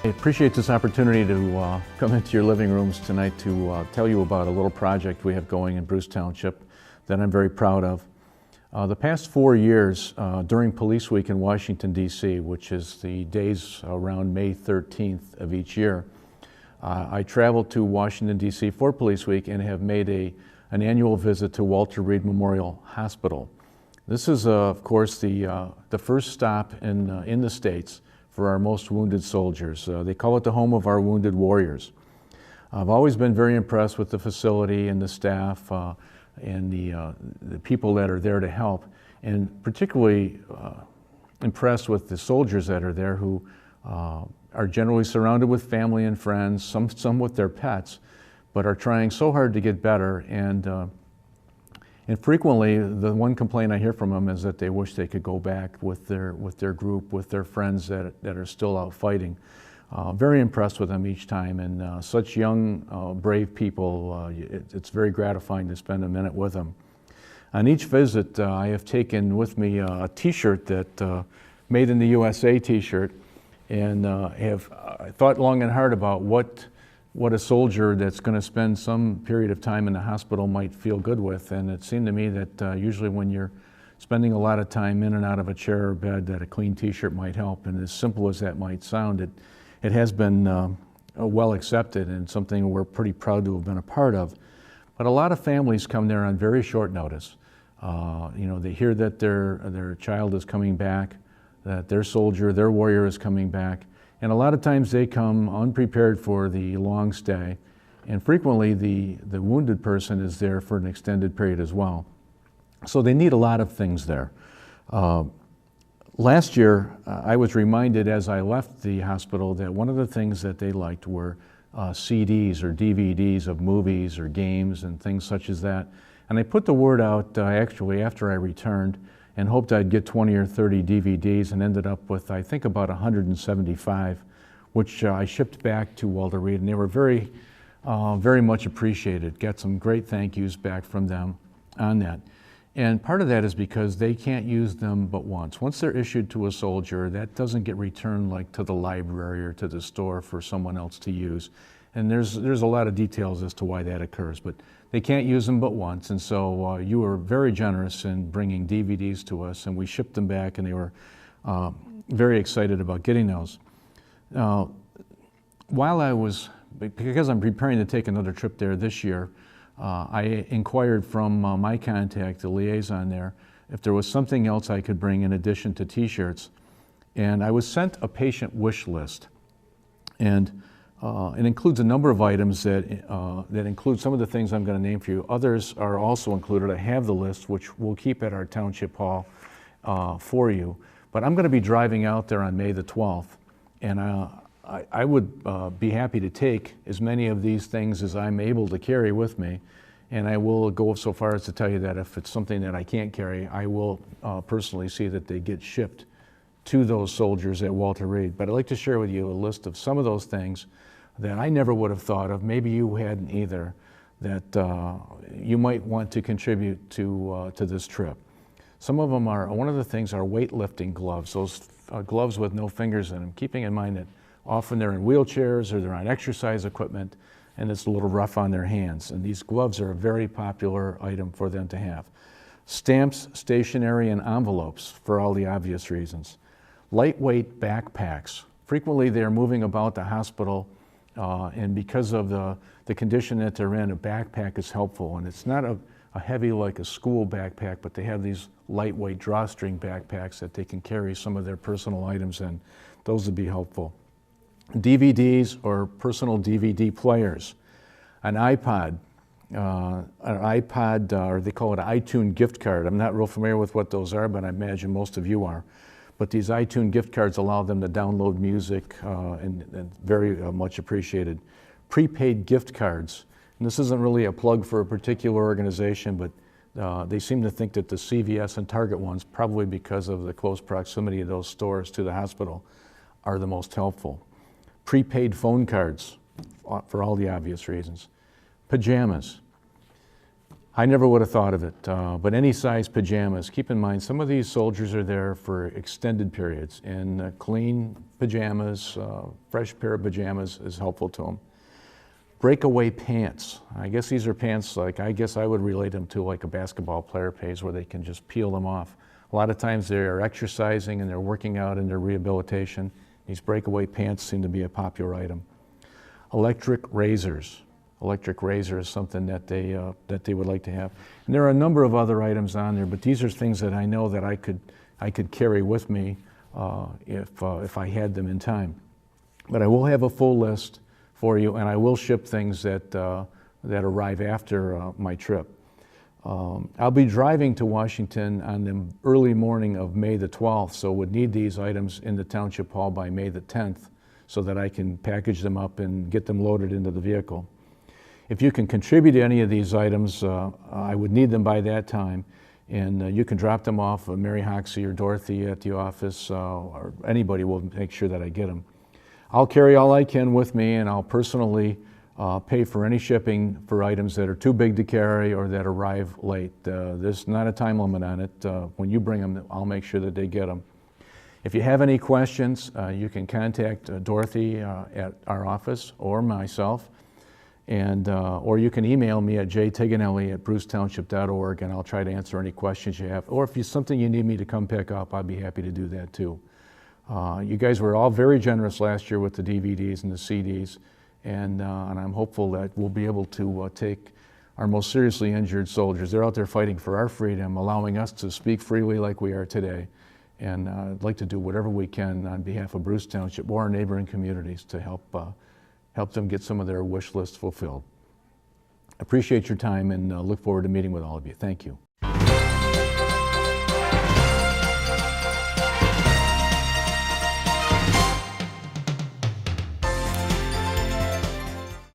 I appreciate this opportunity to come into your living rooms tonight to tell you about a little project we have going in Bruce Township that I'm very proud of. The past 4 years during Police Week in Washington, D.C., which is the days around May 13th of each year, I traveled to Washington, D.C. for Police Week and have made an annual visit to Walter Reed Memorial Hospital. This is, of course, the first stop in the States for our most wounded soldiers. They call it the home of our wounded warriors. I've always been very impressed with the facility and the staff and the people that are there to help, and particularly impressed with the soldiers that are there who are generally surrounded with family and friends, some with their pets, but are trying so hard to get better. And frequently, the one complaint I hear from them is that they wish they could go back with their group, with their friends that are still out fighting. Very impressed with them each time, and such young, brave people, it's very gratifying to spend a minute with them. On each visit, I have taken with me a t-shirt that, Made in the USA t-shirt, and have thought long and hard about what a soldier that's going to spend some period of time in the hospital might feel good with. And it seemed to me that usually when you're spending a lot of time in and out of a chair or bed, that a clean t-shirt might help. And as simple as that might sound, it has been well accepted and something we're pretty proud to have been a part of. But a lot of families come there on very short notice. They hear that their child is coming back, that their soldier, their warrior is coming back. And a lot of times they come unprepared for the long stay, and frequently the wounded person is there for an extended period as well. So they need a lot of things there. Last year, I was reminded as I left the hospital that one of the things that they liked were CDs or DVDs of movies or games and things such as that. And I put the word out actually after I returned, and hoped I'd get 20 or 30 DVDs, and ended up with, I think, about 175, which I shipped back to Walter Reed, and they were very, very much appreciated. Got some great thank yous back from them on that. And part of that is because they can't use them but once. Once they're issued to a soldier, that doesn't get returned like to the library or to the store for someone else to use. And there's a lot of details as to why that occurs, but they can't use them but once. And so you were very generous in bringing DVDs to us, and we shipped them back, and they were very excited about getting those. Because I'm preparing to take another trip there this year, I inquired from my contact, the liaison there, if there was something else I could bring in addition to t-shirts. And I was sent a patient wish list. And it includes a number of items that include some of the things I'm going to name for you. Others are also included. I have the list, which we'll keep at our Township Hall for you. But I'm going to be driving out there on May the 12th, and I would be happy to take as many of these things as I'm able to carry with me. And I will go so far as to tell you that if it's something that I can't carry, I will personally see that they get shipped to those soldiers at Walter Reed. But I'd like to share with you a list of some of those things that I never would have thought of, maybe you hadn't either, that you might want to contribute to this trip. Some of them one of the things are weightlifting gloves, those gloves with no fingers in them, keeping in mind that often they're in wheelchairs or they're on exercise equipment, and it's a little rough on their hands. And these gloves are a very popular item for them to have. Stamps, stationery, and envelopes, for all the obvious reasons. Lightweight backpacks. Frequently they're moving about the hospital, and because of the condition that they're in, a backpack is helpful. And it's not a heavy like a school backpack, but they have these lightweight drawstring backpacks that they can carry some of their personal items in. Those would be helpful. DVDs or personal DVD players. An iPod, or they call it an iTunes gift card. I'm not real familiar with what those are, but I imagine most of you are. But these iTunes gift cards allow them to download music, and very much appreciated. Prepaid gift cards. And this isn't really a plug for a particular organization, but they seem to think that the CVS and Target ones, probably because of the close proximity of those stores to the hospital, are the most helpful. Prepaid phone cards, for all the obvious reasons. Pajamas. I never would have thought of it, but any size pajamas. Keep in mind, some of these soldiers are there for extended periods, and clean pajamas, fresh pair of pajamas is helpful to them. Breakaway pants. I guess these are pants like, I guess I would relate them to like a basketball player pays, where they can just peel them off. A lot of times they're exercising and they're working out in their rehabilitation. These breakaway pants seem to be a popular item. Electric razors. Electric razor is something that they would like to have. And there are a number of other items on there, but these are things that I know that I could carry with me if I had them in time. But I will have a full list for you, and I will ship things that arrive after my trip. I'll be driving to Washington on the early morning of May the 12th, so would need these items in the Township Hall by May the 10th so that I can package them up and get them loaded into the vehicle. If you can contribute to any of these items, I would need them by that time, and you can drop them off of Mary Hoxie or Dorothy at the office, or anybody will make sure that I get them. I'll carry all I can with me, and I'll personally pay for any shipping for items that are too big to carry or that arrive late. There's not a time limit on it. When you bring them, I'll make sure that they get them. If you have any questions, you can contact Dorothy at our office or myself, and or you can email me at jtignanelli@brucetownship.org, and I'll try to answer any questions you have. Or if it's something you need me to come pick up, I'd be happy to do that too. You guys were all very generous last year with the DVDs and the CDs, and I'm hopeful that we'll be able to take our most seriously injured soldiers. They're out there fighting for our freedom, allowing us to speak freely like we are today. And I'd like to do whatever we can on behalf of Bruce Township or our neighboring communities to help them get some of their wish lists fulfilled. Appreciate your time and look forward to meeting with all of you. Thank you.